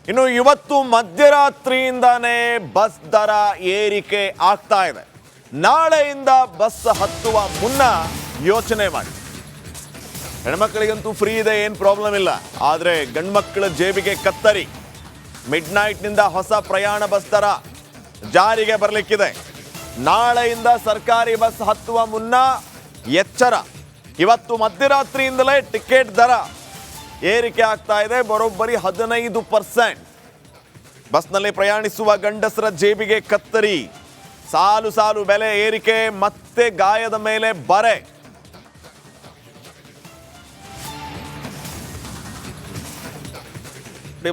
ಇನ್ನು ಇವತ್ತು ಮಧ್ಯರಾತ್ರಿಯಿಂದಾನೇ ಬಸ್ ದರ ಏರಿಕೆ ಆಗ್ತಾ ಇದೆ. ನಾಳೆಯಿಂದ ಬಸ್ ಹತ್ತುವ ಮುನ್ನ ಯೋಚನೆ ಮಾಡಿ. ಹೆಣ್ಮಕ್ಳಿಗಂತೂ ಫ್ರೀ ಇದೆ, ಏನು ಪ್ರಾಬ್ಲಮ್ ಇಲ್ಲ. ಆದರೆ ಗಂಡ್ಮಕ್ಳ ಜೇಬಿಗೆ ಕತ್ತರಿ. ಮಿಡ್ ನೈಟ್ನಿಂದ ಹೊಸ ಪ್ರಯಾಣ ಬಸ್ ದರ ಜಾರಿಗೆ ಬರಲಿಕ್ಕಿದೆ. ನಾಳೆಯಿಂದ ಸರ್ಕಾರಿ ಬಸ್ ಹತ್ತುವ ಮುನ್ನ ಎಚ್ಚರ. ಇವತ್ತು ಮಧ್ಯರಾತ್ರಿಯಿಂದಲೇ ಟಿಕೆಟ್ ದರ ಏರಿಕೆ ಆಗ್ತಾ ಇದೆ. ಬರೋಬ್ಬರಿ 15%. ಬಸ್ನಲ್ಲಿ ಪ್ರಯಾಣಿಸುವ ಗಂಡಸರ ಜೇಬಿಗೆ ಕತ್ತರಿ. ಸಾಲು ಸಾಲು ಬೆಲೆ ಏರಿಕೆ, ಮತ್ತೆ ಗಾಯದ ಮೇಲೆ ಬರೆ.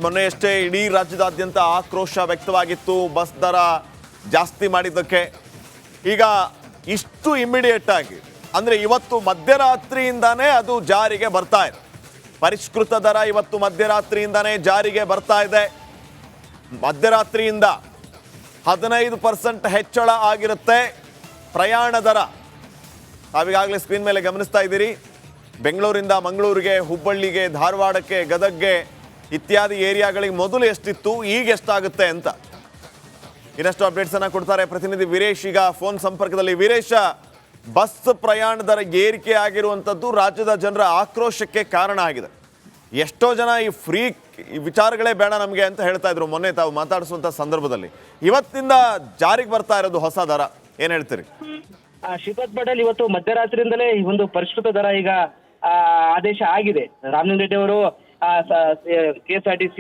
ಮೊನ್ನೆಯಷ್ಟೇ ಇಡೀ ರಾಜ್ಯದಾದ್ಯಂತ ಆಕ್ರೋಶ ವ್ಯಕ್ತವಾಗಿತ್ತು ಬಸ್ ದರ ಜಾಸ್ತಿ ಮಾಡಿದ್ದಕ್ಕೆ. ಈಗ ಇಷ್ಟು ಇಮಿಡಿಯೇಟ್ ಆಗಿ ಅಂದರೆ ಇವತ್ತು ಮಧ್ಯರಾತ್ರಿಯಿಂದಾನೇ ಅದು ಜಾರಿಗೆ ಬರ್ತಾ ಇದೆ. ಪರಿಷ್ಕೃತ ದರ ಇವತ್ತು ಮಧ್ಯರಾತ್ರಿಯಿಂದಾನೇ ಜಾರಿಗೆ ಬರ್ತಾ ಇದೆ. ಮಧ್ಯರಾತ್ರಿಯಿಂದ 15% ಹೆಚ್ಚಳ ಆಗಿರುತ್ತೆ ಪ್ರಯಾಣ ದರ. ತಾವೀಗಾಗಲೇ ಸ್ಕ್ರೀನ್ ಮೇಲೆ ಗಮನಿಸ್ತಾ ಇದ್ದೀರಿ. ಬೆಂಗಳೂರಿಂದ ಮಂಗಳೂರಿಗೆ, ಹುಬ್ಬಳ್ಳಿಗೆ, ಧಾರವಾಡಕ್ಕೆ, ಗದಗ್ಗೆ ಇತ್ಯಾದಿ ಏರಿಯಾಗಳಿಗೆ ಮೊದಲು ಎಷ್ಟಿತ್ತು, ಈಗ ಎಷ್ಟಾಗುತ್ತೆ ಅಂತ ಇನ್ನಷ್ಟು ಅಪ್ಡೇಟ್ಸನ್ನು ಕೊಡ್ತಾರೆ ಪ್ರತಿನಿಧಿ ವೀರೇಶ್. ಈಗ ಫೋನ್ ಸಂಪರ್ಕದಲ್ಲಿ. ವೀರೇಶ, ಬಸ್ ಪ್ರಯಾಣ ದರ ಏರಿಕೆ ಆಗಿರುವಂಥದ್ದು ರಾಜ್ಯದ ಜನರ ಆಕ್ರೋಶಕ್ಕೆ ಕಾರಣ ಆಗಿದೆ. ಎಷ್ಟೋ ಜನ ಈ ಫ್ರೀ ವಿಚಾರಗಳೇ ಬೇಡ ನಮಗೆ ಅಂತ ಹೇಳ್ತಾ ಇದ್ರು ಮೊನ್ನೆ ತಾವು ಮಾತಾಡಿಸುವಂಥ ಸಂದರ್ಭದಲ್ಲಿ. ಇವತ್ತಿಂದ ಜಾರಿಗೆ ಬರ್ತಾ ಇರೋದು ಹೊಸ ದರ, ಏನು ಹೇಳ್ತೀರಿ? ಶ್ರೀಪಾದ್ ಪಟೇಲ್, ಇವತ್ತು ಮಧ್ಯರಾತ್ರಿಯಿಂದಲೇ ಈ ಒಂದು ಪರಿಷ್ಕೃತ ದರ ಈಗ ಆದೇಶ ಆಗಿದೆ. ರಾಮಲಿಂಗ ರೆಡ್ಡಿ ಅವರು KSRTC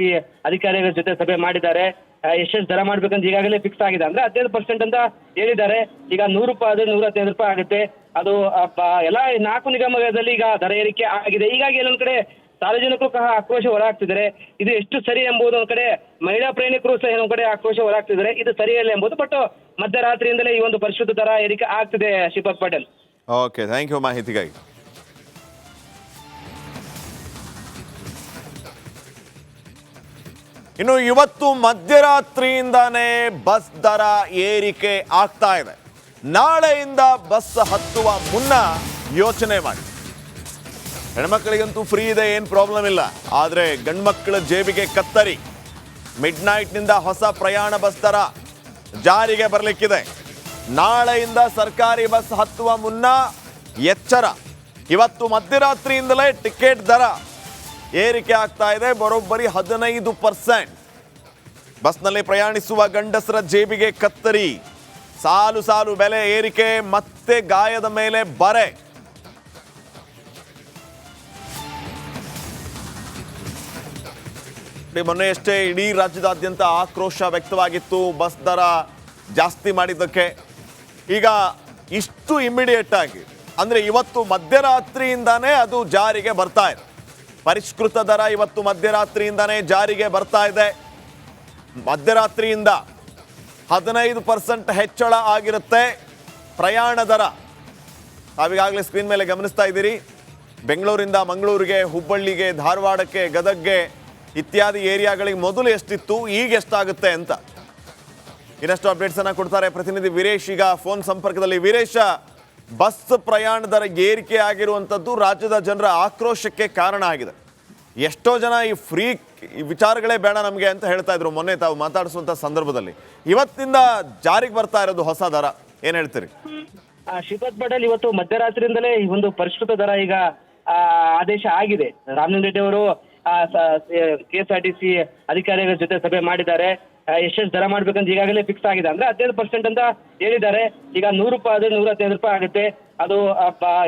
ಅಧಿಕಾರಿಗಳ ಜೊತೆ ಸಭೆ ಮಾಡಿದ್ದಾರೆ. ಎಷ್ಟೆಷ್ಟು ದರ ಮಾಡ್ಬೇಕಂತ ಈಗಾಗಲೇ ಫಿಕ್ಸ್ ಆಗಿದೆ. ಅಂದ್ರೆ 15% ಅಂತ ಹೇಳಿದ್ದಾರೆ. ಈಗ 100 ರೂಪಾಯಿ ಆದ್ರೆ 115 ರೂಪಾಯಿ ಆಗುತ್ತೆ. ಅದು ಎಲ್ಲ 4 ನಿಗಮಗಳಲ್ಲಿ ಈಗ ದರ ಏರಿಕೆ ಆಗಿದೆ. ಹೀಗಾಗಿ ಎಲ್ಲೊಂದ್ ಕಡೆ ಸಾರ್ವಜನಿಕರು ಸಹ ಆಕ್ರೋಶ ಹೊರಹಾಕ್ತಿದ್ದಾರೆ. ಇದು ಎಷ್ಟು ಸರಿ ಎಂಬುದು ಒಂದ್ ಕಡೆ ಮಹಿಳಾ ಪ್ರಯಾಣಿಕರು ಸಹ ಇನ್ನೊಂದ್ ಕಡೆ ಆಕ್ರೋಶ ಹೊರಹಾಕ್ತಿದ್ದಾರೆ. ಇದು ಸರಿಯಲ್ಲ ಎಂಬುದು. ಬಟ್ ಮಧ್ಯರಾತ್ರಿಯಿಂದಲೇ ಈ ಒಂದು ಪರಿಷ್ಕೃತ ದರ ಏರಿಕೆ ಆಗ್ತಿದೆ. Shripad Patel, okay, thank you ಮಾಹಿತಿಗಾಗಿ. ಇನ್ನು ಇವತ್ತು ಮಧ್ಯರಾತ್ರಿಯಿಂದಾನೇ ಬಸ್ ದರ ಏರಿಕೆ ಆಗ್ತಾ ಇದೆ. ನಾಳೆಯಿಂದ ಬಸ್ ಹತ್ತುವ ಮುನ್ನ ಯೋಚನೆ ಮಾಡಿ. ಹೆಣ್ಮಕ್ಳಿಗಂತೂ ಫ್ರೀ ಇದೆ, ಏನು ಪ್ರಾಬ್ಲಮ್ ಇಲ್ಲ. ಆದರೆ ಗಂಡ್ಮಕ್ಳ ಜೇಬಿಗೆ ಕತ್ತರಿ. ಮಿಡ್ ನೈಟ್ನಿಂದ ಹೊಸ ಪ್ರಯಾಣ ಬಸ್ ದರ ಜಾರಿಗೆ ಬರಲಿಕ್ಕಿದೆ. ನಾಳೆಯಿಂದ ಸರ್ಕಾರಿ ಬಸ್ ಹತ್ತುವ ಮುನ್ನ ಎಚ್ಚರ. ಇವತ್ತು ಮಧ್ಯರಾತ್ರಿಯಿಂದಲೇ ಟಿಕೆಟ್ ದರ ಏರಿಕೆ ಆಗ್ತಾ ಇದೆ. ಬರೋಬ್ಬರಿ 15%. ಬಸ್ನಲ್ಲಿ ಪ್ರಯಾಣಿಸುವ ಗಂಡಸರ ಜೇಬಿಗೆ ಕತ್ತರಿ. ಸಾಲು ಸಾಲು ಬೆಲೆ ಏರಿಕೆ, ಮತ್ತೆ ಗಾಯದ ಮೇಲೆ ಬರೆ. ಮೊನ್ನೆಯಷ್ಟೇ ಇಡೀ ರಾಜ್ಯದಾದ್ಯಂತ ಆಕ್ರೋಶ ವ್ಯಕ್ತವಾಗಿತ್ತು ಬಸ್ ದರ ಜಾಸ್ತಿ ಮಾಡಿದ್ದಕ್ಕೆ. ಈಗ ಇಷ್ಟು ಇಮಿಡಿಯೇಟ್ ಆಗಿ ಅಂದರೆ ಇವತ್ತು ಮಧ್ಯರಾತ್ರಿಯಿಂದಾನೇ ಅದು ಜಾರಿಗೆ ಬರ್ತಾ ಇದೆ. ಪರಿಷ್ಕೃತ ದರ ಇವತ್ತು ಮಧ್ಯರಾತ್ರಿಯಿಂದಾನೇ ಜಾರಿಗೆ ಬರ್ತಾ ಇದೆ. ಮಧ್ಯರಾತ್ರಿಯಿಂದ 15% ಹೆಚ್ಚಳ ಆಗಿರುತ್ತೆ ಪ್ರಯಾಣ ದರ. ತಾವೀಗಾಗಲೇ ಸ್ಕ್ರೀನ್ ಮೇಲೆ ಗಮನಿಸ್ತಾ ಇದ್ದೀರಿ. ಬೆಂಗಳೂರಿಂದ ಮಂಗಳೂರಿಗೆ, ಹುಬ್ಬಳ್ಳಿಗೆ, ಧಾರವಾಡಕ್ಕೆ, ಗದಗ್ಗೆ ಇತ್ಯಾದಿ ಏರಿಯಾಗಳಿಗೆ ಮೊದಲು ಎಷ್ಟಿತ್ತು, ಈಗ ಎಷ್ಟಾಗುತ್ತೆ ಅಂತ ಇನ್ನಷ್ಟು ಅಪ್ಡೇಟ್ಸನ್ನು ಕೊಡ್ತಾರೆ ಪ್ರತಿನಿಧಿ ವೀರೇಶ್. ಈಗ ಫೋನ್ ಸಂಪರ್ಕದಲ್ಲಿ. ವೀರೇಶ, ಬಸ್ ಪ್ರಯಾಣ ದರ ಏರಿಕೆ ಆಗಿರುವಂಥದ್ದು ರಾಜ್ಯದ ಜನರ ಆಕ್ರೋಶಕ್ಕೆ ಕಾರಣ ಆಗಿದೆ. ಎಷ್ಟೋ ಜನ ಈ ಫ್ರೀ ವಿಚಾರಗಳೇ ಬೇಡ ನಮಗೆ ಅಂತ ಹೇಳ್ತಾ ಇದ್ರು ಮೊನ್ನೆ ತಾವು ಮಾತಾಡಿಸುವಂಥ ಸಂದರ್ಭದಲ್ಲಿ. ಇವತ್ತಿಂದ ಜಾರಿಗೆ ಬರ್ತಾ ಇರೋದು ಹೊಸ ದರ, ಏನು ಹೇಳ್ತೀರಿ? ಶ್ರೀಪಾದ್ ಪಟೇಲ್, ಇವತ್ತು ಮಧ್ಯರಾತ್ರಿಯಿಂದಲೇ ಈ ಒಂದು ಪರಿಷ್ಕೃತ ದರ ಈಗ ಆದೇಶ ಆಗಿದೆ. ರಾಮಲಿಂಗ ರೆಡ್ಡಿ ಅವರು KSRTC ಅಧಿಕಾರಿಗಳ ಜೊತೆ ಸಭೆ ಮಾಡಿದ್ದಾರೆ. ಎಷ್ಟೆಷ್ಟು ದರ ಮಾಡ್ಬೇಕಂತ ಈಗಾಗಲೇ ಫಿಕ್ಸ್ ಆಗಿದೆ. ಅಂದ್ರೆ 15% ಅಂತ ಹೇಳಿದ್ದಾರೆ. ಈಗ 100 ರೂಪಾಯಿ ಆದ್ರೆ 115 ರೂಪಾಯಿ ಆಗುತ್ತೆ. ಅದು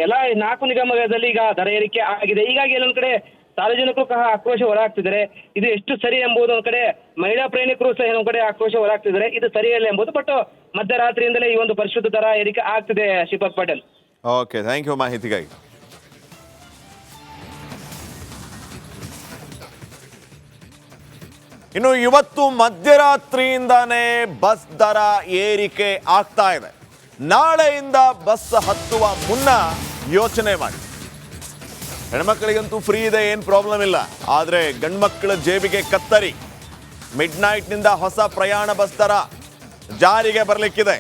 ಎಲ್ಲ 4 ನಿಗಮಗಳಲ್ಲಿ ಈಗ ದರ ಏರಿಕೆ ಆಗಿದೆ. ಹೀಗಾಗಿ ಎಲ್ಲೊಂದ್ ಕಡೆ ಸಾರ್ವಜನಿಕರು ಸಹ ಆಕ್ರೋಶ ಹೊರಹಾಕ್ತಿದ್ದಾರೆ. ಇದು ಎಷ್ಟು ಸರಿ ಎಂಬುದು ಒಂದ್ ಕಡೆ ಮಹಿಳಾ ಪ್ರಯಾಣಿಕರು ಸಹ ಇನ್ನೊಂದ್ ಕಡೆ ಆಕ್ರೋಶ ಹೊರಹಾಕ್ತಿದ್ದಾರೆ. ಇದು ಸರಿಯಲ್ಲ ಎಂಬುದು. ಬಟ್ ಮಧ್ಯರಾತ್ರಿಯಿಂದಲೇ ಈ ಒಂದು ಪರಿಷ್ಕೃತ ದರ ಏರಿಕೆ ಆಗ್ತಿದೆ. Shripad Patel, okay, thank you ಮಾಹಿತಿಗಾಗಿ. ಇನ್ನು ಇವತ್ತು ಮಧ್ಯರಾತ್ರಿಯಿಂದಾನೇ ಬಸ್ ದರ ಏರಿಕೆ ಆಗ್ತಾ ಇದೆ. ನಾಳೆಯಿಂದ ಬಸ್ ಹತ್ತುವ ಮುನ್ನ ಯೋಚನೆ ಮಾಡಿ. ಹೆಣ್ಮಕ್ಳಿಗಂತೂ ಫ್ರೀ ಇದೆ, ಏನು ಪ್ರಾಬ್ಲಮ್ ಇಲ್ಲ. ಆದರೆ ಗಂಡ್ಮಕ್ಳ ಜೇಬಿಗೆ ಕತ್ತರಿ. ಮಿಡ್ ನೈಟ್ನಿಂದ ಹೊಸ ಪ್ರಯಾಣ ಬಸ್ ದರ ಜಾರಿಗೆ ಬರಲಿಕ್ಕಿದೆ.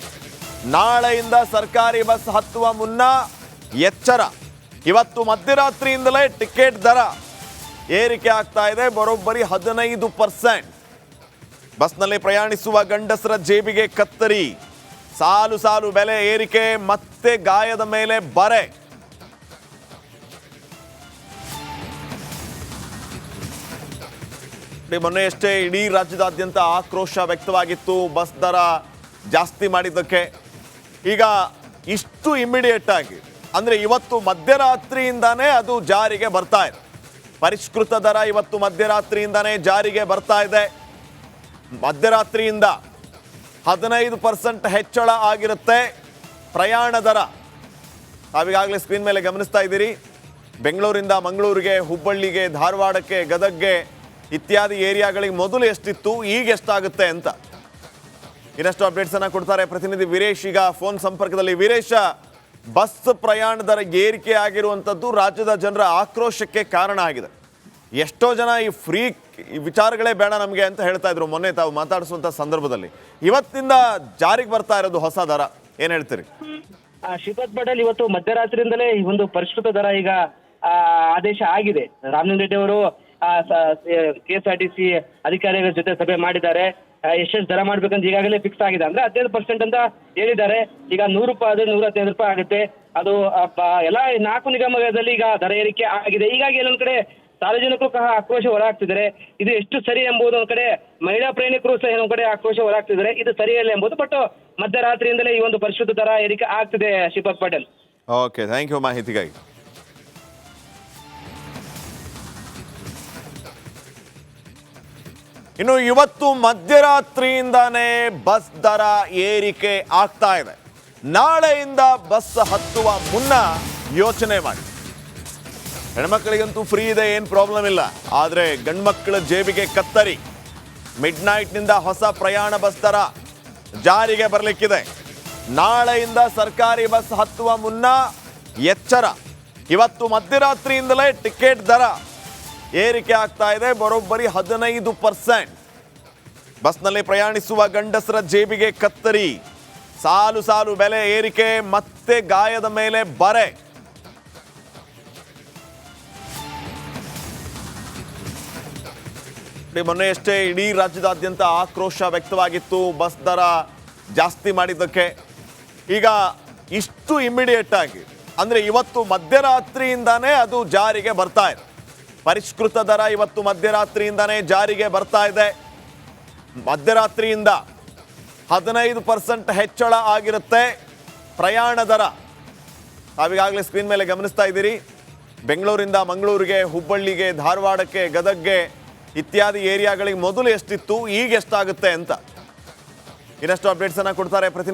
ನಾಳೆಯಿಂದ ಸರ್ಕಾರಿ ಬಸ್ ಹತ್ತುವ ಮುನ್ನ ಎಚ್ಚರ. ಇವತ್ತು ಮಧ್ಯರಾತ್ರಿಯಿಂದಲೇ ಟಿಕೆಟ್ ದರ ಏರಿಕೆ ಆಗ್ತಾ ಇದೆ. ಬರೋಬ್ಬರಿ 15%. ಬಸ್ನಲ್ಲಿ ಪ್ರಯಾಣಿಸುವ ಗಂಡಸರ ಜೇಬಿಗೆ ಕತ್ತರಿ, ಸಾಲು ಸಾಲು ಬೆಲೆ ಏರಿಕೆ, ಮತ್ತೆ ಗಾಯದ ಮೇಲೆ ಬರೆ. ಮೊನ್ನೆಯಷ್ಟೇ ಇಡೀ ರಾಜ್ಯದಾದ್ಯಂತ ಆಕ್ರೋಶ ವ್ಯಕ್ತವಾಗಿತ್ತು ಬಸ್ ದರ ಜಾಸ್ತಿ ಮಾಡಿದ್ದಕ್ಕೆ. ಈಗ ಇಷ್ಟು ಇಮ್ಮಿಡಿಯೇಟ್ ಆಗಿ ಅಂದ್ರೆ ಇವತ್ತು ಮಧ್ಯರಾತ್ರಿಯಿಂದಾನೇ ಅದು ಜಾರಿಗೆ ಬರ್ತಾ ಇದೆ. ಪರಿಷ್ಕೃತ ದರ ಇವತ್ತು ಮಧ್ಯರಾತ್ರಿಯಿಂದಾನೇ ಜಾರಿಗೆ ಬರ್ತಾ ಇದೆ. ಮಧ್ಯರಾತ್ರಿಯಿಂದ 15% ಹೆಚ್ಚಳ ಆಗಿರುತ್ತೆ ಪ್ರಯಾಣ ದರ. ತಾವೀಗಾಗಲೇ ಸ್ಕ್ರೀನ್ ಮೇಲೆ ಗಮನಿಸ್ತಾ ಇದ್ದೀರಿ. ಬೆಂಗಳೂರಿಂದ ಮಂಗಳೂರಿಗೆ, ಹುಬ್ಬಳ್ಳಿಗೆ, ಧಾರವಾಡಕ್ಕೆ, ಗದಗ್ಗೆ ಇತ್ಯಾದಿ ಏರಿಯಾಗಳಿಗೆ ಮೊದಲು ಎಷ್ಟಿತ್ತು, ಈಗ ಎಷ್ಟಾಗುತ್ತೆ ಅಂತ ಇನ್ನಷ್ಟು ಅಪ್ಡೇಟ್ಸ್ ಅನ್ನ ಕೊಡ್ತಾರೆ ಪ್ರತಿನಿಧಿ ವೀರೇಶ್. ಈಗ ಫೋನ್ ಸಂಪರ್ಕದಲ್ಲಿ. ವೀರೇಶ, ಬಸ್ ಪ್ರಯಾಣ ದರ ಏರಿಕೆ ಆಗಿರುವಂಥದ್ದು ರಾಜ್ಯದ ಜನರ ಆಕ್ರೋಶಕ್ಕೆ ಕಾರಣ ಆಗಿದೆ. ಎಷ್ಟೋ ಜನ ಈ ಫ್ರೀ ವಿಚಾರಗಳೇ ಬೇಡ ನಮಗೆ ಅಂತ ಹೇಳ್ತಾ ಇದ್ರು ಮೊನ್ನೆ ತಾವು ಮಾತಾಡಿಸುವಂಥ ಸಂದರ್ಭದಲ್ಲಿ. ಇವತ್ತಿಂದ ಜಾರಿಗೆ ಬರ್ತಾ ಇರೋದು ಹೊಸ ದರ, ಏನು ಹೇಳ್ತೀರಿ? ಶ್ರೀಪಾದ್ ಪಟೇಲ್, ಇವತ್ತು ಮಧ್ಯರಾತ್ರಿಯಿಂದಲೇ ಈ ಒಂದು ಪರಿಷ್ಕೃತ ದರ ಈಗ ಆದೇಶ ಆಗಿದೆ. ರಾಮಲಿಂಗ ರೆಡ್ಡಿ ಅವರು KSRTC ಅಧಿಕಾರಿಗಳ ಜೊತೆ ಸಭೆ ಮಾಡಿದ್ದಾರೆ. ಎಷ್ಟೆಷ್ಟು ದರ ಮಾಡ್ಬೇಕಂತ ಈಗಾಗಲೇ ಫಿಕ್ಸ್ ಆಗಿದೆ. ಅಂದ್ರೆ 15% ಅಂತ ಹೇಳಿದ್ದಾರೆ. ಈಗ 100 ರೂಪಾಯಿ ಆದ್ರೆ 115 ರೂಪಾಯಿ ಆಗುತ್ತೆ. ಅದು ಎಲ್ಲ 4 ನಿಗಮದಲ್ಲಿ ಈಗ ದರ ಏರಿಕೆ ಆಗಿದೆ. ಹೀಗಾಗಿ ಎಲ್ಲೊಂದ್ ಕಡೆ ಸಾರ್ವಜನಿಕರು ಸಹ ಆಕ್ರೋಶ ಹೊರಹಾಕ್ತಿದ್ದಾರೆ. ಇದು ಎಷ್ಟು ಸರಿ ಎಂಬುದು ಒಂದ್ ಕಡೆ ಮಹಿಳಾ ಪ್ರಯಾಣಿಕರು ಸಹ ಒಂದ್ ಕಡೆ ಆಕ್ರೋಶ ಹೊರಹಾಕ್ತಿದ್ದಾರೆ. ಇದು ಸರಿಯಲ್ಲ ಎಂಬುದು. ಬಟ್ ಮಧ್ಯರಾತ್ರಿಯಿಂದಲೇ ಈ ಒಂದು ಪರಿಶುದ್ಧ ದರ ಏರಿಕೆ ಆಗ್ತಿದೆ Shripad Patel. Okay, thank you ಮಾಹಿತಿಗಾಗಿ. ಇನ್ನು ಇವತ್ತು ಮಧ್ಯರಾತ್ರಿಯಿಂದಾನೇ ಬಸ್ ದರ ಏರಿಕೆ ಆಗ್ತಾ ಇದೆ. ನಾಳೆಯಿಂದ ಬಸ್ ಹತ್ತುವ ಮುನ್ನ ಯೋಚನೆ ಮಾಡಿ. ಹೆಣ್ಮಕ್ಳಿಗಂತೂ ಫ್ರೀ ಇದೆ, ಏನು ಪ್ರಾಬ್ಲಮ್ ಇಲ್ಲ. ಆದರೆ ಗಂಡ್ಮಕ್ಳ ಜೇಬಿಗೆ ಕತ್ತರಿ. ಮಿಡ್ ನೈಟ್ನಿಂದ ಹೊಸ ಪ್ರಯಾಣ ಬಸ್ ದರ ಜಾರಿಗೆ ಬರಲಿಕ್ಕಿದೆ. ನಾಳೆಯಿಂದ ಸರ್ಕಾರಿ ಬಸ್ ಹತ್ತುವ ಮುನ್ನ ಎಚ್ಚರ. ಇವತ್ತು ಮಧ್ಯರಾತ್ರಿಯಿಂದಲೇ ಟಿಕೆಟ್ ದರ ಏರಿಕೆ ಆಗ್ತಾ ಇದೆ. ಬರೋಬ್ಬರಿ 15%. ಬಸ್ನಲ್ಲಿ ಪ್ರಯಾಣಿಸುವ ಗಂಡಸರ ಜೇಬಿಗೆ ಕತ್ತರಿ, ಸಾಲು ಸಾಲು ಬೆಲೆ ಏರಿಕೆ, ಮತ್ತೆ ಗಾಯದ ಮೇಲೆ ಬರೆ. ಮೊನ್ನೆಯಷ್ಟೇ ಇಡೀ ರಾಜ್ಯದಾದ್ಯಂತ ಆಕ್ರೋಶ ವ್ಯಕ್ತವಾಗಿತ್ತು ಬಸ್ ದರ ಜಾಸ್ತಿ ಮಾಡಿದ್ದಕ್ಕೆ. ಈಗ ಇಷ್ಟು ಇಮ್ಮಿಡಿಯೇಟ್ ಆಗಿ ಅಂದ್ರೆ ಇವತ್ತು ಮಧ್ಯರಾತ್ರಿಯಿಂದಾನೇ ಅದು ಜಾರಿಗೆ ಬರ್ತಾ ಇದೆ. ಪರಿಷ್ಕೃತ ದರ ಇವತ್ತು ಮಧ್ಯರಾತ್ರಿಯಿಂದಾನೇ ಜಾರಿಗೆ ಬರ್ತಾ ಇದೆ. ಮಧ್ಯರಾತ್ರಿಯಿಂದ 15% ಹೆಚ್ಚಳ ಆಗಿರುತ್ತೆ ಪ್ರಯಾಣ ದರ. ತಾವೀಗಾಗಲೇ ಸ್ಕ್ರೀನ್ ಮೇಲೆ ಗಮನಿಸ್ತಾ ಇದ್ದೀರಿ. ಬೆಂಗಳೂರಿಂದ ಮಂಗಳೂರಿಗೆ, ಹುಬ್ಬಳ್ಳಿಗೆ, ಧಾರವಾಡಕ್ಕೆ, ಗದಗ್ಗೆ ಇತ್ಯಾದಿ ಏರಿಯಾಗಳಿಗೆ ಮೊದಲು ಎಷ್ಟಿತ್ತು, ಈಗ ಎಷ್ಟಾಗುತ್ತೆ ಅಂತ ಇನ್ನಷ್ಟು ಅಪ್ಡೇಟ್ಸ್ ಅನ್ನ ಕೊಡ್ತಾರೆ ಪ್ರತಿನಿಧಿ